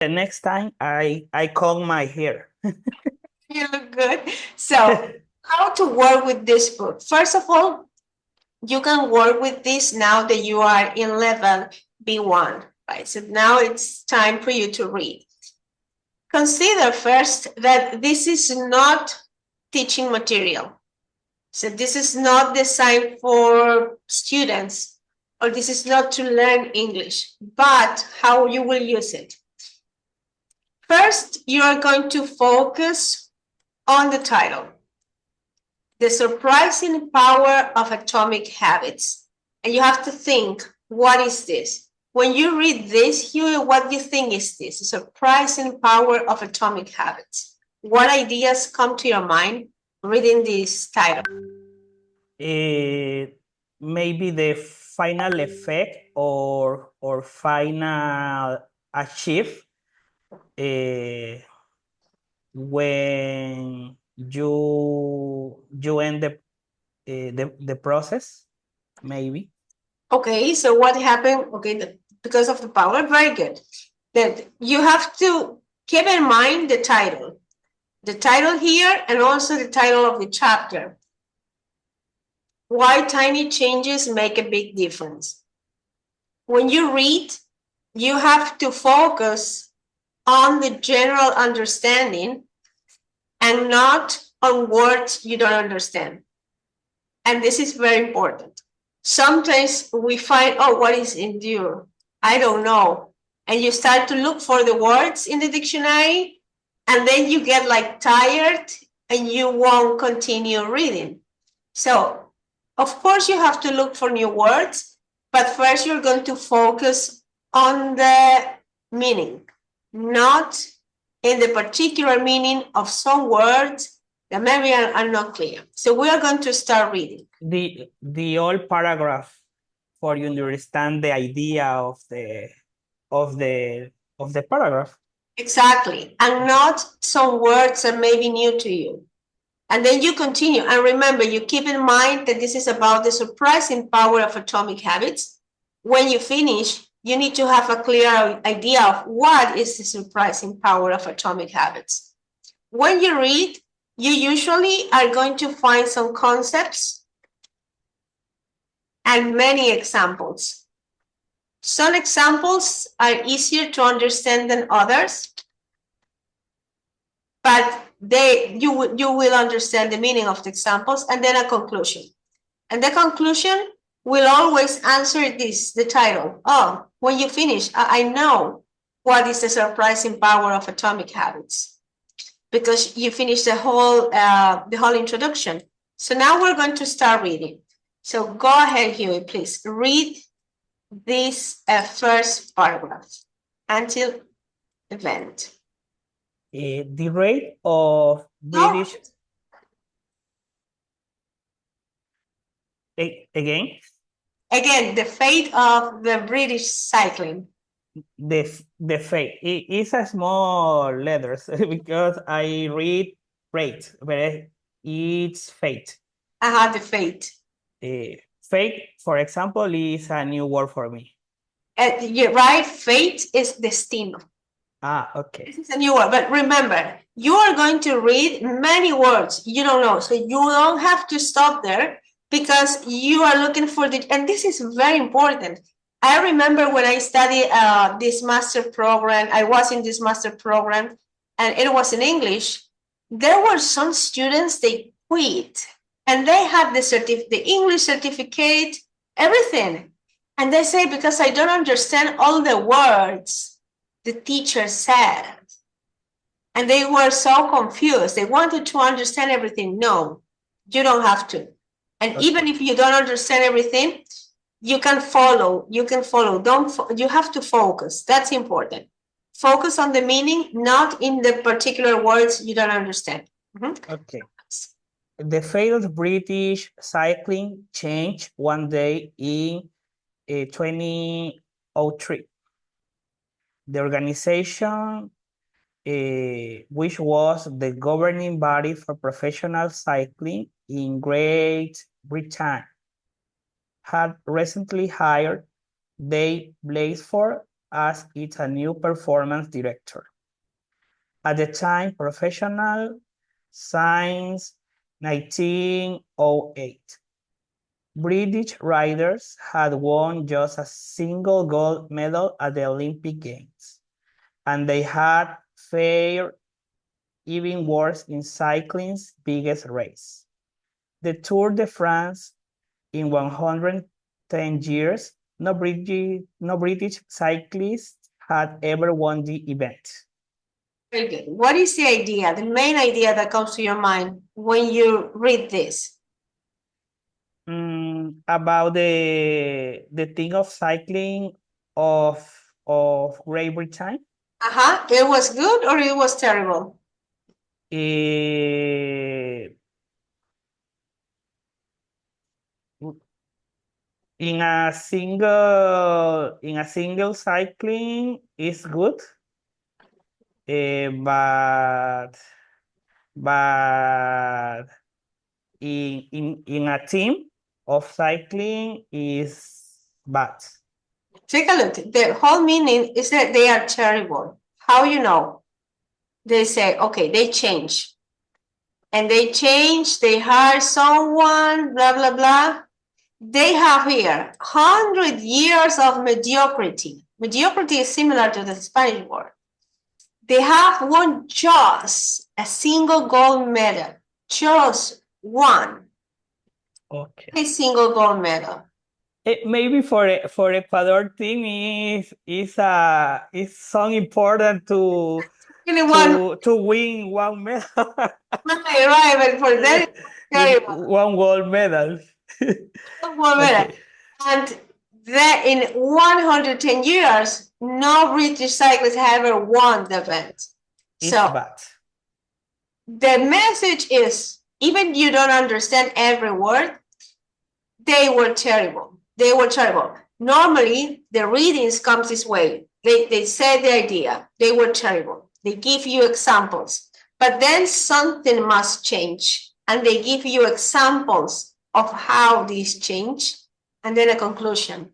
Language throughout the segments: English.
The next time I comb my hair. You look good. So, how to work with this book? First of all, you can work with this now that you are in level B1, right? So now it's time for you to read. Consider first that this is not teaching material. So this is not designed for students, or this is not to learn English, but how you will use it. First, you are going to focus on the title, The Surprising Power of Atomic Habits. And you have to think, what is this? When you read this, Huey, what do you think is this? The surprising power of atomic habits. What ideas come to your mind reading this title? Maybe the final effect or final achieve when you end the process, maybe. Okay, so what happened? Okay, because of the power, very good. That you have to keep in mind the title here, and also the title of the chapter. Why tiny changes make a big difference. When you read, you have to focus on the general understanding and not on words you don't understand. And this is very important. Sometimes we find, oh, what is endure? I don't know. And you start to look for the words in the dictionary, and then you get like tired and you won't continue reading. So, of course, you have to look for new words, but first you're going to focus on the meaning, not in the particular meaning of some words that maybe are not clear. So we are going to start reading. The whole paragraph for you understand the idea of the paragraph. Exactly. And not some words that may be new to you. And then you continue. And remember, you keep in mind that this is about the surprising power of atomic habits. When you finish, you need to have a clear idea of what is the surprising power of atomic habits. When you read, you usually are going to find some concepts and many examples. Some examples are easier to understand than others, but you will understand the meaning of the examples, and then a conclusion. And the conclusion will always answer the title. Oh, when you finish, I know what is the surprising power of atomic habits, because you finished the whole introduction. So now we're going to start reading. So go ahead, Huey, please read this first paragraph until event. The rate of British again. Again, the fate of the British cycling. The fate. It's a small letters because I read rate, but it's fate. The fate. Fate, for example, is a new word for me. You're right, fate is destino. Okay. This is a new word, but remember, you are going to read many words you don't know, so you don't have to stop there because you are looking for and this is very important. I remember when I studied this master program, I was in this master program, and it was in English. There were some students, they quit, and they had the English certificate, everything. And they say, because I don't understand all the words the teacher said. And they were so confused. They wanted to understand everything. No, you don't have to. And okay. Even if you don't understand everything, you can follow. You can follow. You have to focus. That's important. Focus on the meaning, not in the particular words you don't understand. Mm-hmm. Okay. The failed British cycling changed one day in 2003. The organization, which was the governing body for professional cycling in Great Britain, had recently hired Dave Blaseford as its a new performance director. At the time, professional, since 1908. British riders had won just a single gold medal at the Olympic Games, and they had fared even worse in cycling's biggest race. The Tour de France, in 110 years, no British cyclist had ever won the event. Very good. What is the idea, the main idea that comes to your mind when you read this? About the thing of cycling of Great Britain. It was good or it was terrible? In a single cycling is good, but in a team of cycling is bad. Take a look. The whole meaning is that they are terrible. How you know? They say, okay, they change. And they change, they hire someone, blah, blah, blah. They have here 100 years of mediocrity. Mediocrity is similar to the Spanish word. They have won just a single gold medal. Just one. Okay. A single gold medal. Maybe for Ecuador team is so important to win one medal. Right, but for them, one gold medal. Okay. And that in 110 years, no British cyclist have ever won the event. It's so bad. The message is, even you don't understand every word, they were terrible. They were terrible. Normally, the readings comes this way. They say the idea. They were terrible. They give you examples. But then something must change. And they give you examples of how these change. And then a conclusion.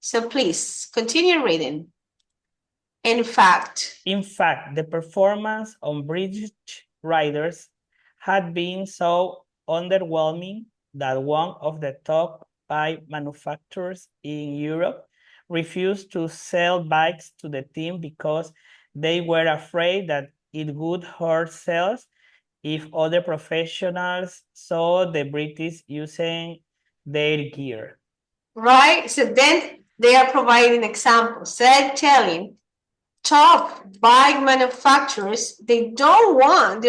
So please, continue reading. In fact, the performance on British riders had been so underwhelming that one of the top 5 manufacturers in Europe refused to sell bikes to the team because they were afraid that it would hurt sales if other professionals saw the British using their gear. Right? So then they are providing examples. They're telling top bike manufacturers, they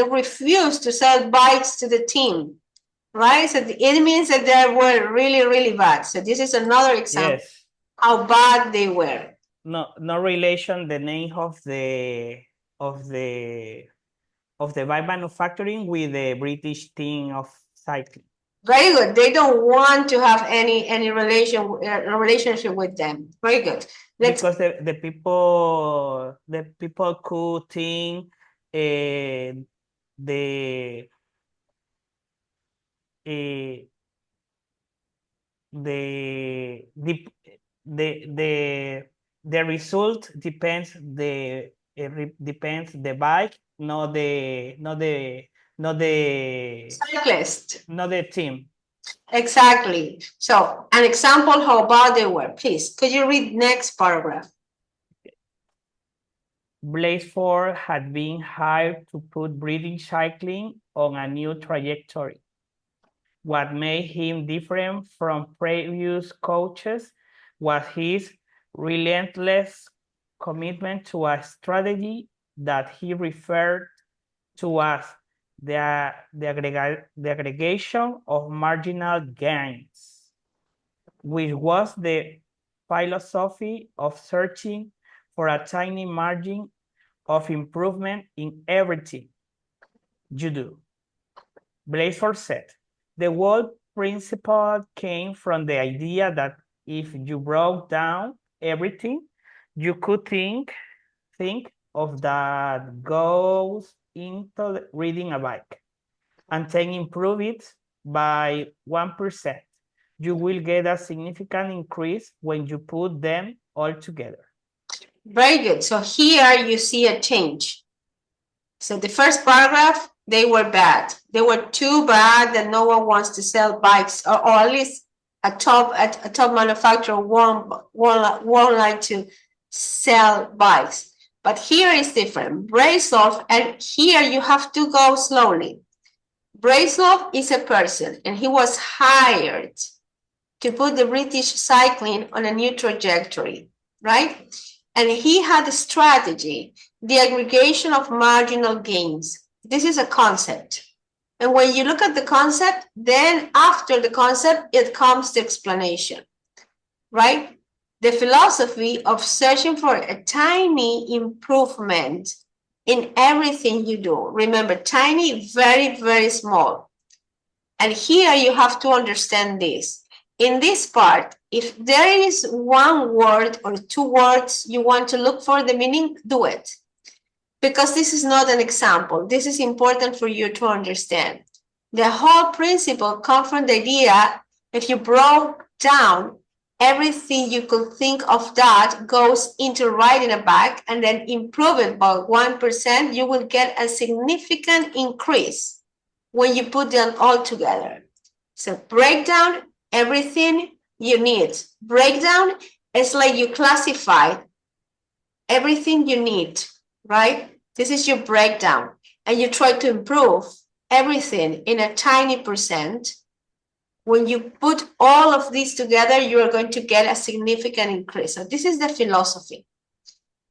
refuse to sell bikes to the team. Right? So it means that they were really, really bad. So this is another example. Yes. How bad they were. No relation the name of the bike manufacturing with the British team of cycling. Very good. They don't want to have any relationship with them. Very good. Because the people could think the result depends the bike, not the cyclist, not the team. Exactly. So an example how bad they were. Please, could you read next paragraph? Blakesford had been hired to put British cycling on a new trajectory. What made him different from previous coaches was his relentless commitment to a strategy that he referred to as the aggregation of marginal gains, which was the philosophy of searching for a tiny margin of improvement in everything you do. Blakesford said, the whole principle came from the idea that if you broke down everything, you could think of that goes into reading a bike and then improve it by 1%. You will get a significant increase when you put them all together. Very good. So here you see a change. So the first paragraph, they were bad. They were too bad that no one wants to sell bikes, or at least a top manufacturer won't like to sell bikes. But here is different. Braceloff, and here you have to go slowly. Braceloff is a person, and he was hired to put the British cycling on a new trajectory, right? And he had a strategy, the aggregation of marginal gains. This is a concept. And when you look at the concept, then after the concept, it comes the explanation, right? The philosophy of searching for a tiny improvement in everything you do. Remember, tiny, very, very small. And here you have to understand this. In this part, if there is one word or two words you want to look for the meaning, do it. Because this is not an example. This is important for you to understand. The whole principle comes from the idea, if you broke down everything you could think of that goes into writing a bag and then improve it by 1%, you will get a significant increase when you put them all together. So break down everything you need. Breakdown is like you classify everything you need, right? This is your breakdown. And you try to improve everything in a tiny percent. When you put all of these together, you are going to get a significant increase. So this is the philosophy.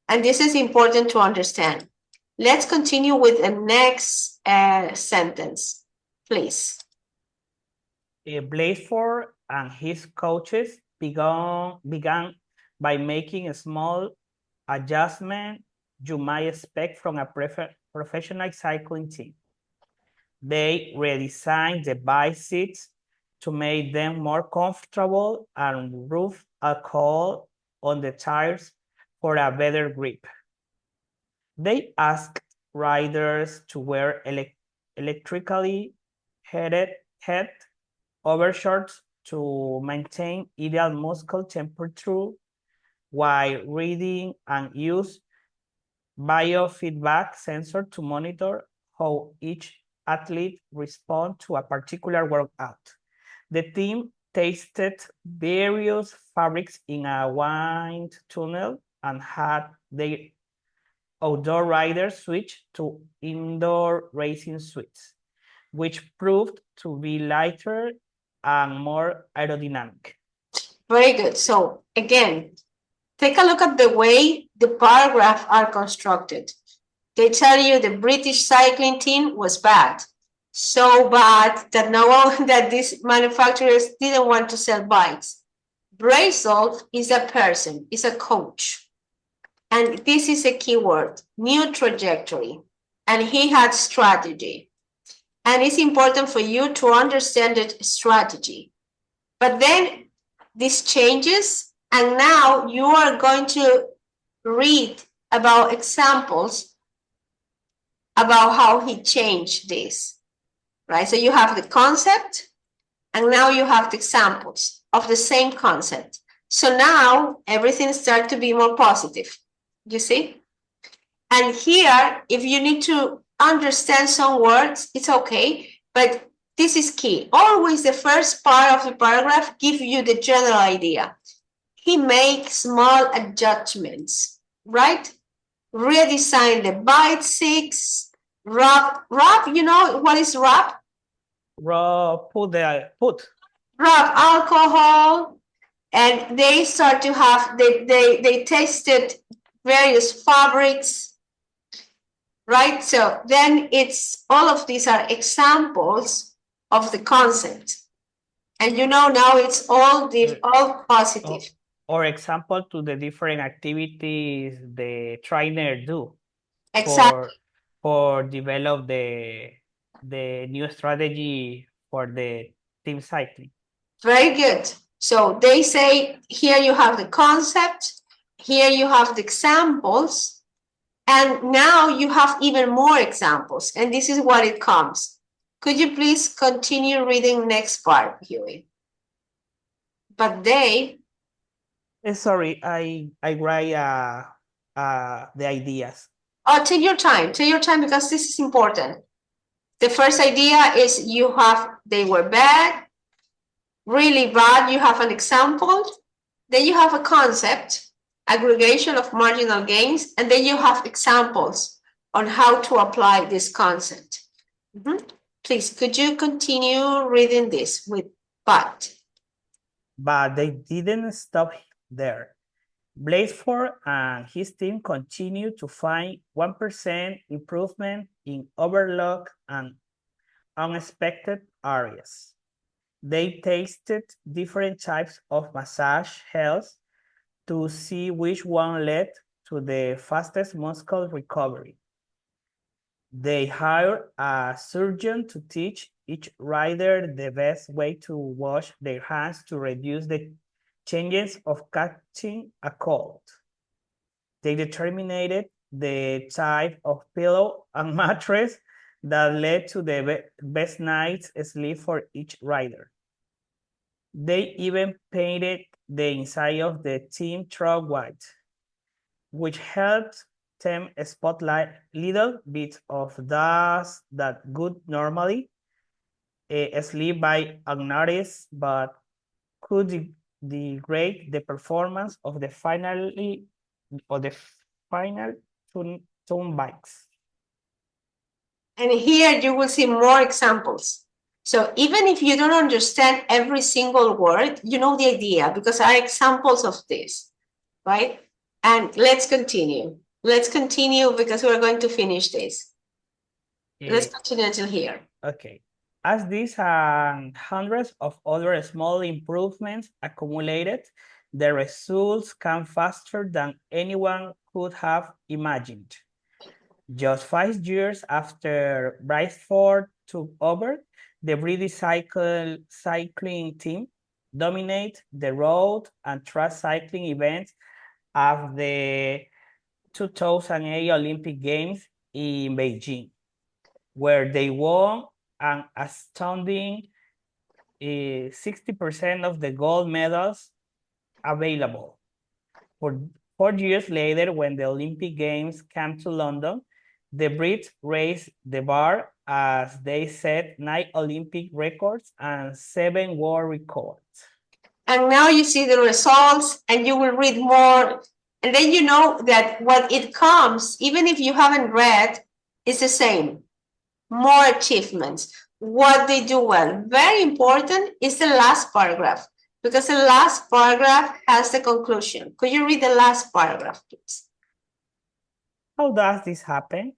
And this is important to understand. Let's continue with the next sentence, please. Blaseford and his coaches began by making a small adjustment you might expect from a professional cycling team. They redesigned the bike seats to make them more comfortable and rub alcohol on the tires for a better grip. They asked riders to wear electrically heated head overshorts to maintain ideal muscle temperature while reading and use biofeedback sensor to monitor how each athlete responds to a particular workout. The team tested various fabrics in a wind tunnel and had their outdoor riders switch to indoor racing suits, which proved to be lighter and more aerodynamic. Very good. So again, take a look at the way the paragraphs are constructed. They tell you the British cycling team was bad. So bad that that these manufacturers didn't want to sell bikes. Braceloff is a person, is a coach. And this is a keyword, new trajectory. And he had strategy. And it's important for you to understand the strategy. But then this changes, and now you are going to read about examples about how he changed this, right? So you have the concept, and now you have the examples of the same concept. So now everything starts to be more positive, you see? And here, if you need to understand some words, it's okay, but this is key. Always the first part of the paragraph gives you the general idea. He makes small adjustments, right? Redesign the bite six, rub, you know what is rub? Put. Rub alcohol, and they start to have, they tested various fabrics, right? So then it's, all of these are examples of the concept. And you know, now it's all positive. Or example to the different activities the trainer do. Exactly. For develop the new strategy for the team cycling. Very good. So they say, here you have the concept, here you have the examples, and now you have even more examples, and this is what it comes. Could you please continue reading next part, Huey? But they... Sorry, I write the ideas. Oh, take your time because this is important. The first idea is they were bad, really bad, you have an example, then you have a concept, aggregation of marginal gains, and then you have examples on how to apply this concept. Please, could you continue reading this with but? But they didn't stop there. Blaseford and his team continued to find 1% improvement in overlooked and unexpected areas. They tested different types of massage health to see which one led to the fastest muscle recovery. They hired a surgeon to teach each rider the best way to wash their hands to reduce the chances of catching a cold. They determined the type of pillow and mattress that led to the best night's sleep for each rider. They even painted the inside of the team truck white, which helped them spotlight little bits of dust that would normally slip by unnoticed, but could degrade the performance of the final tune bikes. And here you will see more examples. So even if you don't understand every single word, you know the idea because there are examples of this, right? And let's continue. Let's continue because we're going to finish this. Let's continue until here. Okay. As these and hundreds of other small improvements accumulated, the results came faster than anyone could have imagined. Just 5 years after Blaseford took over, the British cycling team dominated the road and track cycling events of the 2008 Olympic Games in Beijing, where they won an astounding 60% of the gold medals available. 4 years later, when the Olympic Games came to London, the Brits raised the bar as they set 9 Olympic records and 7 world records. And now you see the results and you will read more. And then you know that when it comes, even if you haven't read, it's the same. More achievements, what they do well. Very important is the last paragraph because the last paragraph has the conclusion. Could you read the last paragraph, please? How does this happen?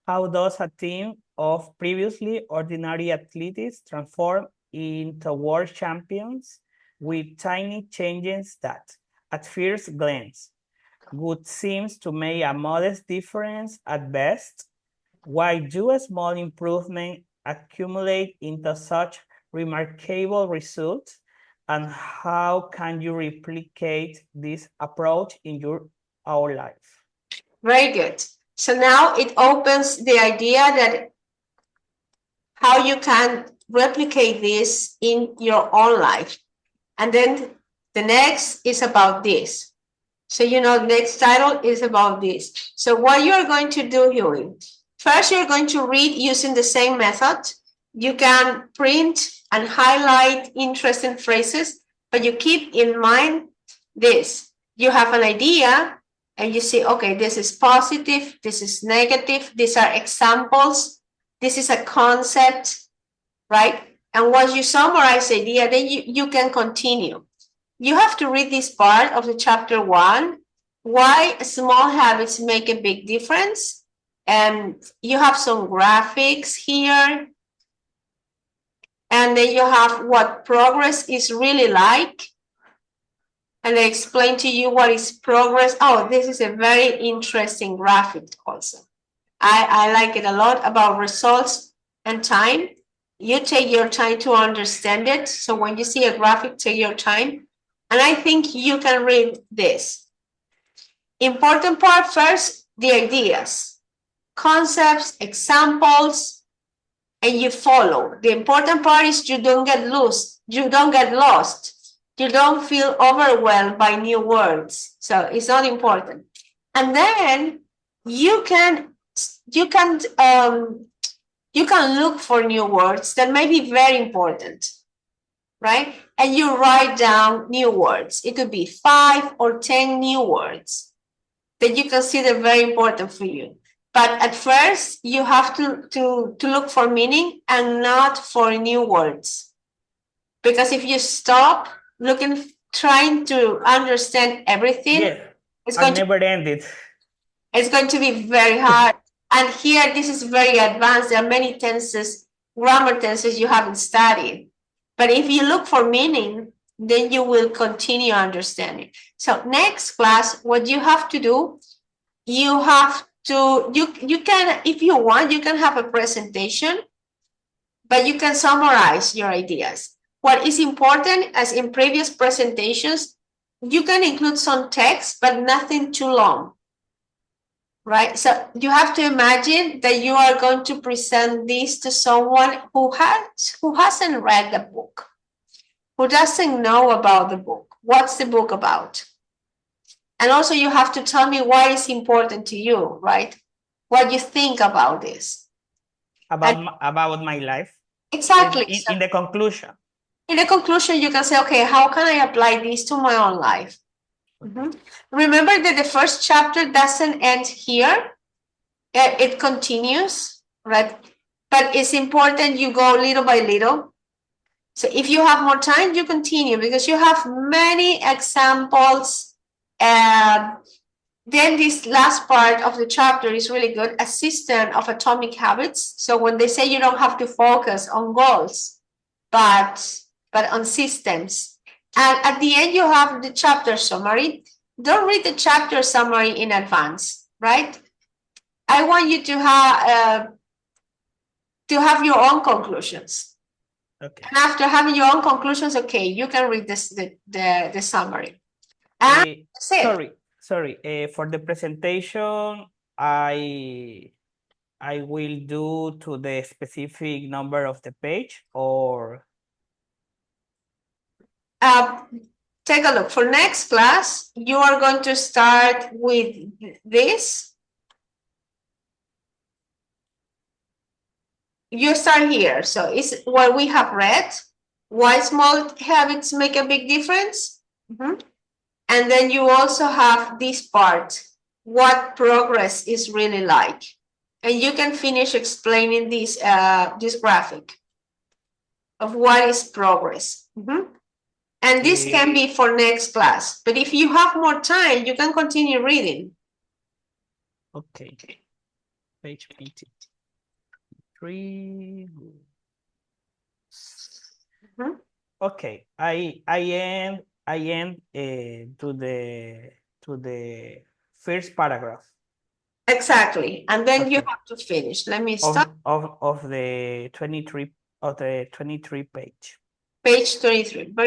How does a team of previously ordinary athletes transform into world champions with tiny changes that, at first glance, would seem to make a modest difference at best? Why do a small improvement accumulate into such remarkable results? And how can you replicate this approach in your own life? Very good. So now it opens the idea that how you can replicate this in your own life. And then the next is about this. So, you know, the next title is about this. So what you're going to do, Huey, first you're going to read using the same method. You can print and highlight interesting phrases, but you keep in mind this. You have an idea and you see, okay, this is positive, this is negative, these are examples, this is a concept, right? And once you summarize the idea, then you can continue. You have to read this part of the chapter 1, why small habits make a big difference. And you have some graphics here. And then you have what progress is really like. And I explain to you what is progress. Oh, this is a very interesting graphic also. I like it a lot about results and time. You take your time to understand it. So when you see a graphic, take your time. And I think you can read this. Important part first, the ideas, concepts, examples, and you follow. The important part is you don't get lost. You don't get lost. You don't feel overwhelmed by new words. So it's not important. And then you can look for new words that may be very important, right? And you write down new words. It could be 5 or 10 new words that you consider very important for you. But at first, you have to look for meaning and not for new words. Because if you stop looking, trying to understand everything, it's going never ended. It's going to be very hard. And here, this is very advanced. There are many tenses, grammar tenses you haven't studied. But if you look for meaning, then you will continue understanding. So next class, what you have to do, you have to, you can, if you want, you can have a presentation, but you can summarize your ideas. What is important, as in previous presentations, you can include some text, but nothing too long. Right? So you have to imagine that you are going to present this to someone who hasn't read the book, who doesn't know about the book. What's the book about? And also you have to tell me why it's important to you, right? What you think about this. About my life. Exactly. In the conclusion. In the conclusion, you can say, okay, how can I apply this to my own life? Remember that the first chapter doesn't end here. It continues, right? But it's important you go little by little. So if you have more time, you continue because you have many examples. Then this last part of the chapter is really good, a system of atomic habits. So when they say you don't have to focus on goals, but on systems. And at the end, you have the chapter summary. Don't read the chapter summary in advance, right? I want you to have your own conclusions. Okay. And after having your own conclusions, okay, you can read this the summary. And sorry. For the presentation, I will do to the specific number of the page, or take a look. For next class, you are going to start with this. You start here. So it's what we have read. Why small habits make a big difference. And then you also have this part, what progress is really like. And you can finish explaining this graphic of what is progress. And this can be for next class. But if you have more time, you can continue reading. Okay. Page 83. Okay. I end to the first paragraph. Exactly. And then you have to finish. Let me stop. Of the 23 page. Page 23.